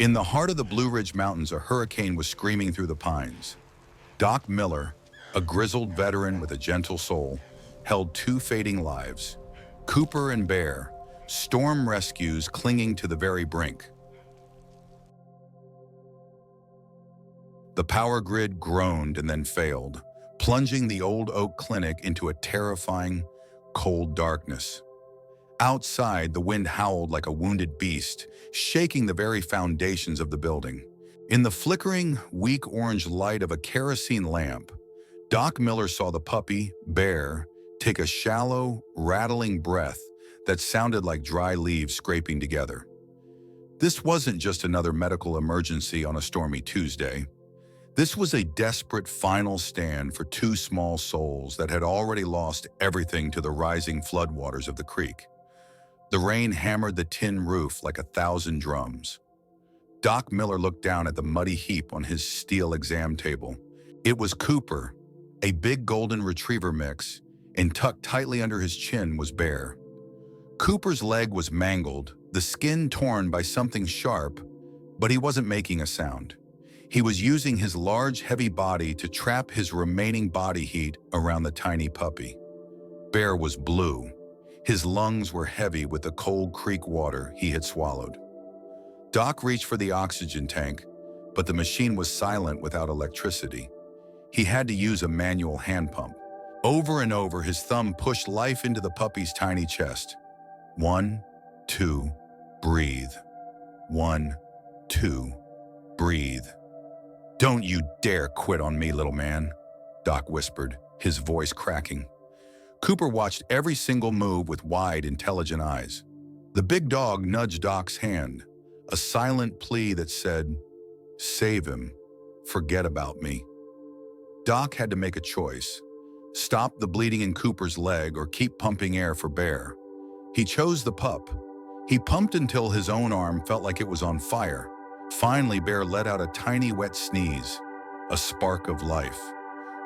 In the heart of the Blue Ridge Mountains, a hurricane was screaming through the pines. Doc Miller, a grizzled veteran with a gentle soul, held two fading lives. Cooper and Bear, storm rescues clinging to the very brink. The power grid groaned and then failed, plunging the Old Oak Clinic into a terrifying, cold darkness. Outside, the wind howled like a wounded beast, shaking the very foundations of the building. In the flickering, weak orange light of a kerosene lamp, Doc Miller saw the puppy, Bear, take a shallow, rattling breath that sounded like dry leaves scraping together. This wasn't just another medical emergency on a stormy Tuesday. This was a desperate final stand for two small souls that had already lost everything to the rising floodwaters of the creek. The rain hammered the tin roof like 1,000 drums. Doc Miller looked down at the muddy heap on his steel exam table. It was Cooper, a big golden retriever mix, and tucked tightly under his chin was Bear. Cooper's leg was mangled, the skin torn by something sharp, but he wasn't making a sound. He was using his large, heavy body to trap his remaining body heat around the tiny puppy. Bear was blue. His lungs were heavy with the cold creek water he had swallowed. Doc reached for the oxygen tank, but the machine was silent without electricity. He had to use a manual hand pump. Over and over, his thumb pushed life into the puppy's tiny chest. 1, 2, breathe. 1, 2, breathe. "Don't you dare quit on me, little man," Doc whispered, his voice cracking. Cooper watched every single move with wide, intelligent eyes. The big dog nudged Doc's hand, a silent plea that said, "Save him, forget about me." Doc had to make a choice: stop the bleeding in Cooper's leg or keep pumping air for Bear. He chose the pup. He pumped until his own arm felt like it was on fire. Finally, Bear let out a tiny wet sneeze, a spark of life.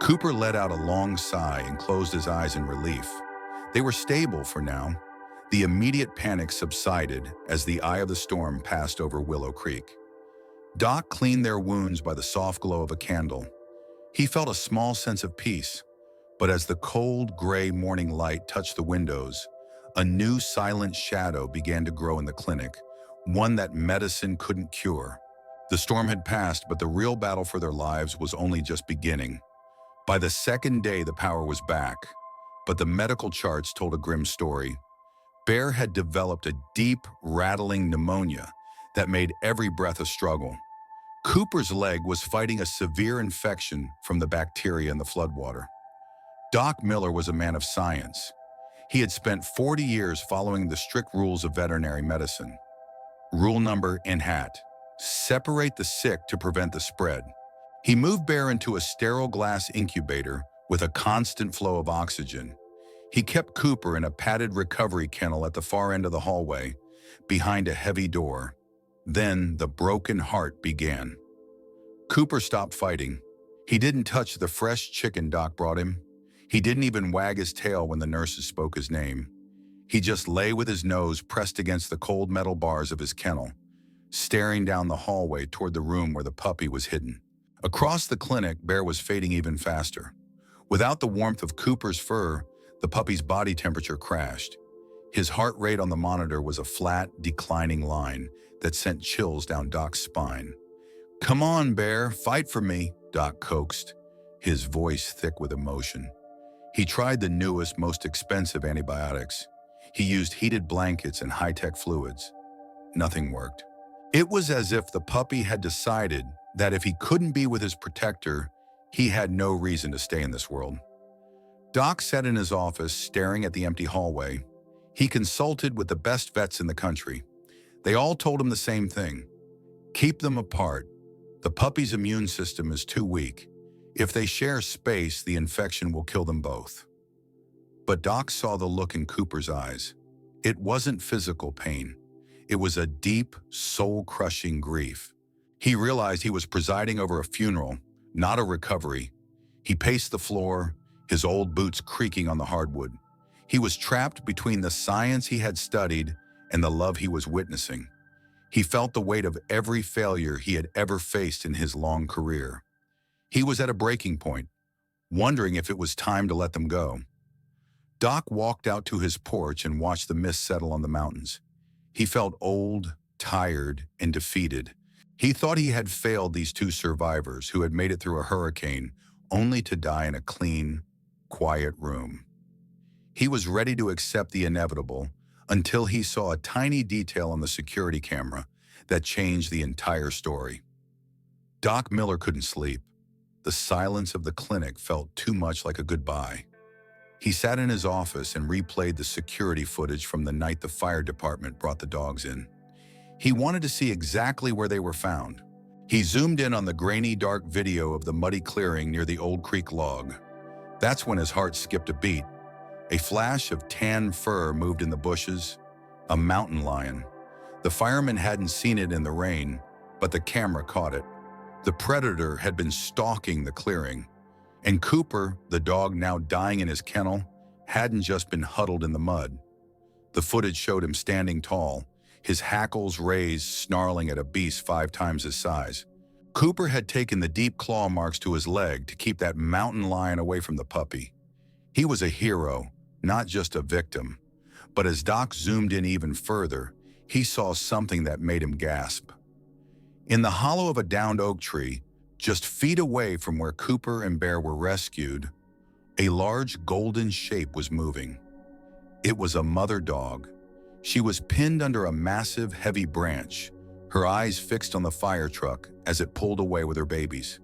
Cooper let out a long sigh and closed his eyes in relief. They were stable for now. The immediate panic subsided as the eye of the storm passed over Willow Creek. Doc cleaned their wounds by the soft glow of a candle. He felt a small sense of peace, but as the cold, gray morning light touched the windows, a new silent shadow began to grow in the clinic, one that medicine couldn't cure. The storm had passed, but the real battle for their lives was only just beginning. By the second day, the power was back, but the medical charts told a grim story. Bear had developed a deep, rattling pneumonia that made every breath a struggle. Cooper's leg was fighting a severe infection from the bacteria in the floodwater. Doc Miller was a man of science. He had spent 40 years following the strict rules of veterinary medicine. Rule number in hat: separate the sick to prevent the spread. He moved Bear into a sterile glass incubator with a constant flow of oxygen. He kept Cooper in a padded recovery kennel at the far end of the hallway, behind a heavy door. Then the broken heart began. Cooper stopped fighting. He didn't touch the fresh chicken Doc brought him. He didn't even wag his tail when the nurses spoke his name. He just lay with his nose pressed against the cold metal bars of his kennel, staring down the hallway toward the room where the puppy was hidden. Across the clinic, Bear was fading even faster. Without the warmth of Cooper's fur, the puppy's body temperature crashed. His heart rate on the monitor was a flat, declining line that sent chills down Doc's spine. "Come on, Bear, fight for me," Doc coaxed, his voice thick with emotion. He tried the newest, most expensive antibiotics. He used heated blankets and high-tech fluids. Nothing worked. It was as if the puppy had decided that if he couldn't be with his protector, he had no reason to stay in this world. Doc sat in his office, staring at the empty hallway. He consulted with the best vets in the country. They all told him the same thing: keep them apart. The puppy's immune system is too weak. If they share space, the infection will kill them both. But Doc saw the look in Cooper's eyes. It wasn't physical pain. It was a deep, soul-crushing grief. He realized he was presiding over a funeral, not a recovery. He paced the floor, his old boots creaking on the hardwood. He was trapped between the science he had studied and the love he was witnessing. He felt the weight of every failure he had ever faced in his long career. He was at a breaking point, wondering if it was time to let them go. Doc walked out to his porch and watched the mist settle on the mountains. He felt old, tired, and defeated. He thought he had failed these two survivors who had made it through a hurricane only to die in a clean, quiet room. He was ready to accept the inevitable until he saw a tiny detail on the security camera that changed the entire story. Doc Miller couldn't sleep. The silence of the clinic felt too much like a goodbye. He sat in his office and replayed the security footage from the night the fire department brought the dogs in. He wanted to see exactly where they were found. He zoomed in on the grainy, dark video of the muddy clearing near the Old Creek log. That's when his heart skipped a beat. A flash of tan fur moved in the bushes. A mountain lion. The firemen hadn't seen it in the rain, but the camera caught it. The predator had been stalking the clearing. And Cooper, the dog now dying in his kennel, hadn't just been huddled in the mud. The footage showed him standing tall, his hackles raised, snarling at a beast 5 times his size. Cooper had taken the deep claw marks to his leg to keep that mountain lion away from the puppy. He was a hero, not just a victim. But as Doc zoomed in even further, he saw something that made him gasp. In the hollow of a downed oak tree, just feet away from where Cooper and Bear were rescued, a large golden shape was moving. It was a mother dog. She was pinned under a massive, heavy branch, her eyes fixed on the fire truck as it pulled away with her babies.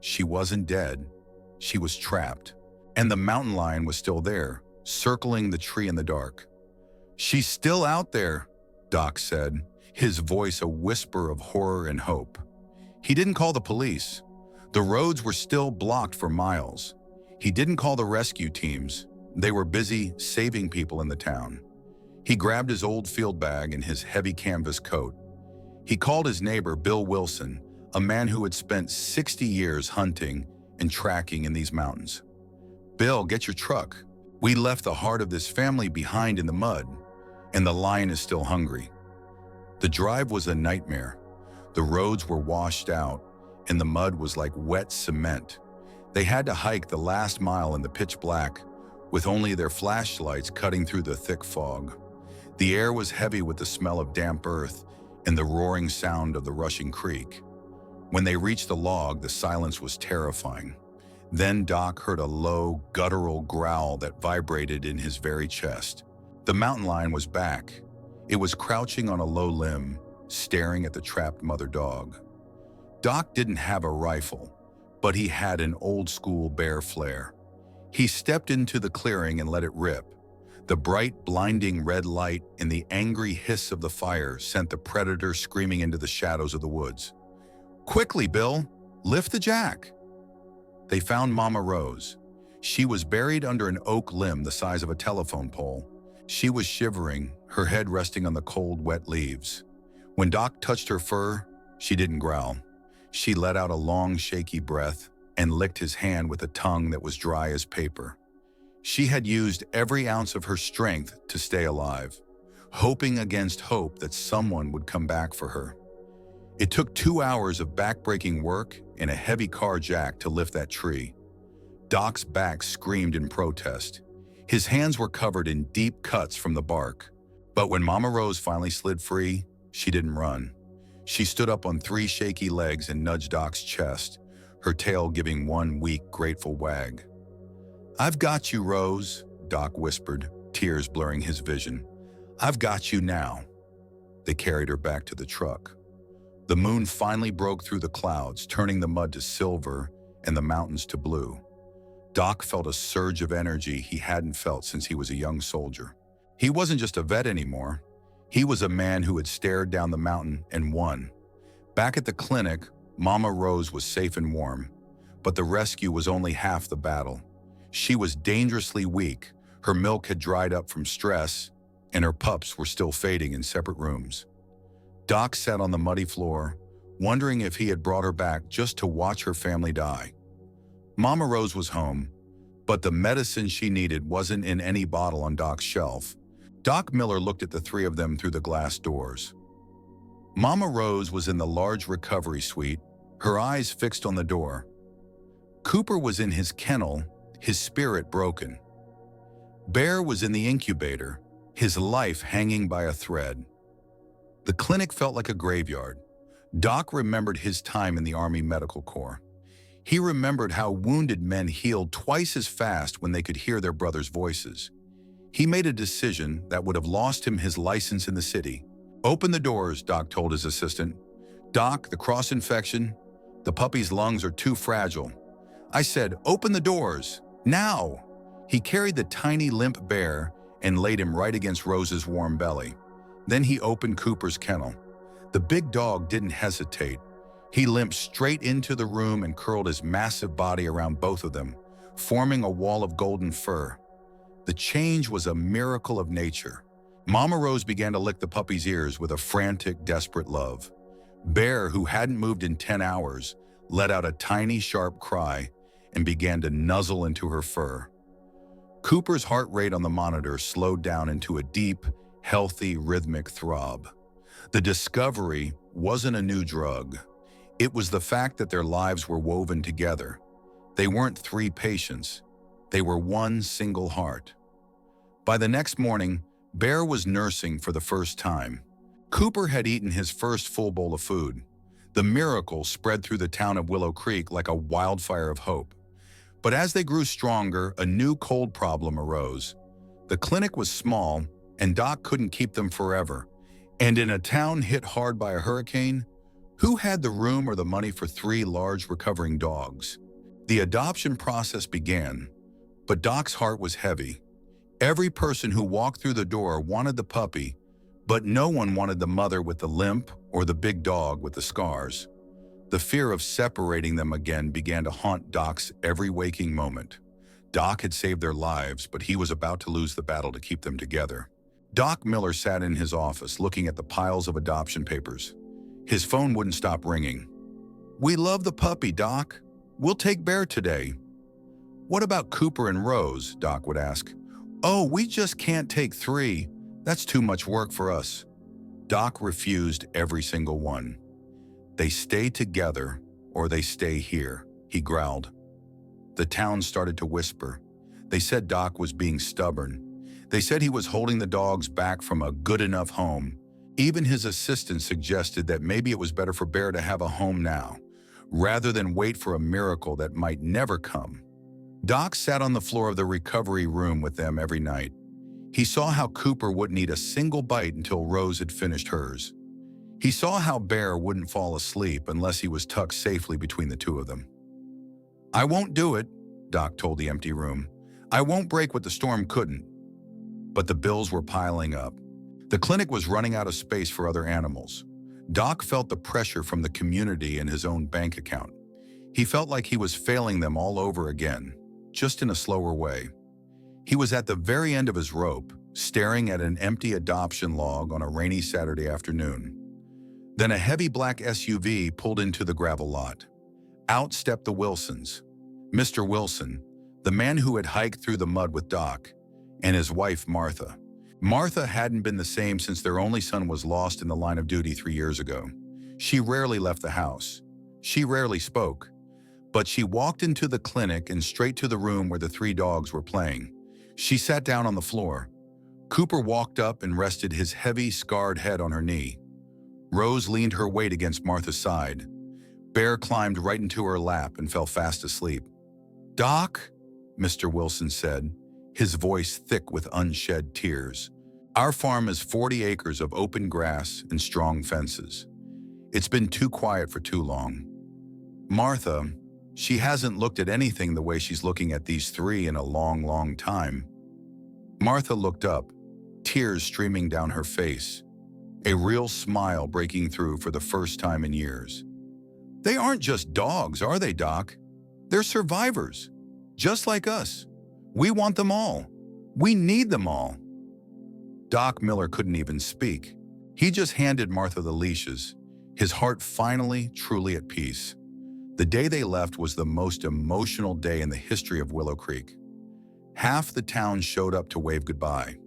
She wasn't dead. She was trapped. And the mountain lion was still there, circling the tree in the dark. "She's still out there," Doc said, his voice a whisper of horror and hope. He didn't call the police. The roads were still blocked for miles. He didn't call the rescue teams. They were busy saving people in the town. He grabbed his old field bag and his heavy canvas coat. He called his neighbor, Bill Wilson, a man who had spent 60 years hunting and tracking in these mountains. "Bill, get your truck. We left the heart of this family behind in the mud, and the lion is still hungry." The drive was a nightmare. The roads were washed out, and the mud was like wet cement. They had to hike the last mile in the pitch black, with only their flashlights cutting through the thick fog. The air was heavy with the smell of damp earth and the roaring sound of the rushing creek. When they reached the log, the silence was terrifying. Then Doc heard a low, guttural growl that vibrated in his very chest. The mountain lion was back. It was crouching on a low limb, staring at the trapped mother dog. Doc didn't have a rifle, but he had an old-school bear flare. He stepped into the clearing and let it rip. The bright, blinding red light and the angry hiss of the fire sent the predator screaming into the shadows of the woods. "Quickly, Bill! Lift the jack!" They found Mama Rose. She was buried under an oak limb the size of a telephone pole. She was shivering, her head resting on the cold, wet leaves. When Doc touched her fur, she didn't growl. She let out a long, shaky breath and licked his hand with a tongue that was dry as paper. She had used every ounce of her strength to stay alive, hoping against hope that someone would come back for her. It took 2 hours of back-breaking work and a heavy car jack to lift that tree. Doc's back screamed in protest. His hands were covered in deep cuts from the bark. But when Mama Rose finally slid free, she didn't run. She stood up on 3 shaky legs and nudged Doc's chest, her tail giving one weak, grateful wag. "I've got you, Rose," Doc whispered, tears blurring his vision. "I've got you now." They carried her back to the truck. The moon finally broke through the clouds, turning the mud to silver and the mountains to blue. Doc felt a surge of energy he hadn't felt since he was a young soldier. He wasn't just a vet anymore. He was a man who had stared down the mountain and won. Back at the clinic, Mama Rose was safe and warm, but the rescue was only half the battle. She was dangerously weak, her milk had dried up from stress, and her pups were still fading in separate rooms. Doc sat on the muddy floor, wondering if he had brought her back just to watch her family die. Mama Rose was home, but the medicine she needed wasn't in any bottle on Doc's shelf. Doc Miller looked at the 3 of them through the glass doors. Mama Rose was in the large recovery suite, her eyes fixed on the door. Cooper was in his kennel, his spirit broken. Bear was in the incubator, his life hanging by a thread. The clinic felt like a graveyard. Doc remembered his time in the Army Medical Corps. He remembered how wounded men healed twice as fast when they could hear their brothers' voices. He made a decision that would have lost him his license in the city. "Open the doors," Doc told his assistant. "Doc, the cross-infection. The puppy's lungs are too fragile." I said, "Open the doors, now!" He carried the tiny limp bear and laid him right against Rose's warm belly. Then he opened Cooper's kennel. The big dog didn't hesitate. He limped straight into the room and curled his massive body around both of them, forming a wall of golden fur. The change was a miracle of nature. Mama Rose began to lick the puppy's ears with a frantic, desperate love. Bear, who hadn't moved in 10 hours, let out a tiny, sharp cry and began to nuzzle into her fur. Cooper's heart rate on the monitor slowed down into a deep, healthy, rhythmic throb. The discovery wasn't a new drug. It was the fact that their lives were woven together. They weren't three patients. They were one single heart. By the next morning, Bear was nursing for the first time. Cooper had eaten his first full bowl of food. The miracle spread through the town of Willow Creek like a wildfire of hope. But as they grew stronger, a new cold problem arose. The clinic was small, and Doc couldn't keep them forever. And in a town hit hard by a hurricane, who had the room or the money for 3 large recovering dogs? The adoption process began, but Doc's heart was heavy. Every person who walked through the door wanted the puppy, but no one wanted the mother with the limp or the big dog with the scars. The fear of separating them again began to haunt Doc's every waking moment. Doc had saved their lives, but he was about to lose the battle to keep them together. Doc Miller sat in his office looking at the piles of adoption papers. His phone wouldn't stop ringing. "We love the puppy, Doc. We'll take Bear today." "What about Cooper and Rose?" Doc would ask. "Oh, we just can't take 3. That's too much work for us." Doc refused every single one. "They stay together or they stay here," he growled. The town started to whisper. They said Doc was being stubborn. They said he was holding the dogs back from a good enough home. Even his assistant suggested that maybe it was better for Bear to have a home now, rather than wait for a miracle that might never come. Doc sat on the floor of the recovery room with them every night. He saw how Cooper wouldn't eat a single bite until Rose had finished hers. He saw how Bear wouldn't fall asleep unless he was tucked safely between the two of them. "I won't do it," Doc told the empty room. "I won't break what the storm couldn't." But the bills were piling up. The clinic was running out of space for other animals. Doc felt the pressure from the community and his own bank account. He felt like he was failing them all over again, just in a slower way. He was at the very end of his rope, staring at an empty adoption log on a rainy Saturday afternoon. Then a heavy black SUV pulled into the gravel lot. Out stepped the Wilsons. Mr. Wilson, the man who had hiked through the mud with Doc, and his wife, Martha. Martha hadn't been the same since their only son was lost in the line of duty 3 years ago. She rarely left the house. She rarely spoke. But she walked into the clinic and straight to the room where the 3 dogs were playing. She sat down on the floor. Cooper walked up and rested his heavy, scarred head on her knee. Rose leaned her weight against Martha's side. Bear climbed right into her lap and fell fast asleep. "Doc," Mr. Wilson said, his voice thick with unshed tears, "our farm is 40 acres of open grass and strong fences. It's been too quiet for too long. Martha, she hasn't looked at anything the way she's looking at these 3 in a long, long time." Martha looked up, tears streaming down her face, a real smile breaking through for the first time in years. "They aren't just dogs, are they, Doc? They're survivors, just like us. We want them all. We need them all." Doc Miller couldn't even speak. He just handed Martha the leashes, his heart finally, truly at peace. The day they left was the most emotional day in the history of Willow Creek. Half the town showed up to wave goodbye.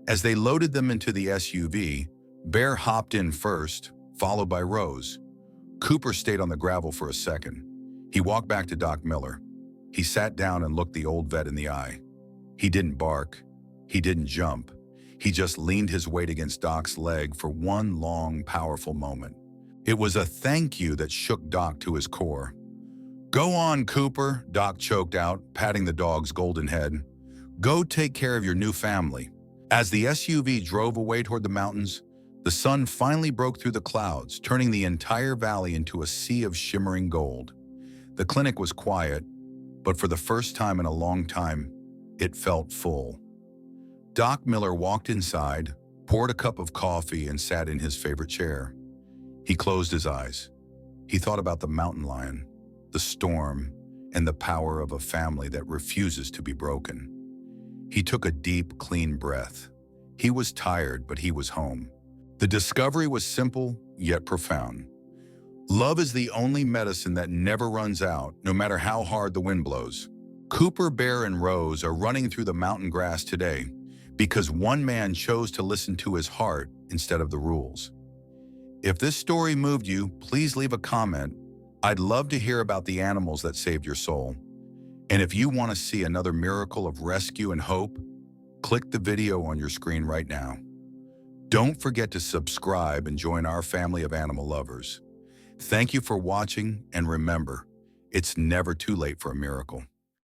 As they loaded them into the SUV, Bear hopped in first, followed by Rose. Cooper stayed on the gravel for a second. He walked back to Doc Miller. He sat down and looked the old vet in the eye. He didn't bark. He didn't jump. He just leaned his weight against Doc's leg for one long, powerful moment. It was a thank you that shook Doc to his core. "Go on, Cooper," Doc choked out, patting the dog's golden head. "Go take care of your new family." As the SUV drove away toward the mountains, the sun finally broke through the clouds, turning the entire valley into a sea of shimmering gold. The clinic was quiet, but for the first time in a long time, it felt full. Doc Miller walked inside, poured a cup of coffee, and sat in his favorite chair. He closed his eyes. He thought about the mountain lion, the storm, and the power of a family that refuses to be broken. He took a deep, clean breath. He was tired, but he was home. The discovery was simple, yet profound. Love is the only medicine that never runs out, no matter how hard the wind blows. Cooper, Bear, and Rose are running through the mountain grass today because one man chose to listen to his heart instead of the rules. If this story moved you, please leave a comment. I'd love to hear about the animals that saved your soul. And if you want to see another miracle of rescue and hope, click the video on your screen right now. Don't forget to subscribe and join our family of animal lovers. Thank you for watching, and remember, it's never too late for a miracle.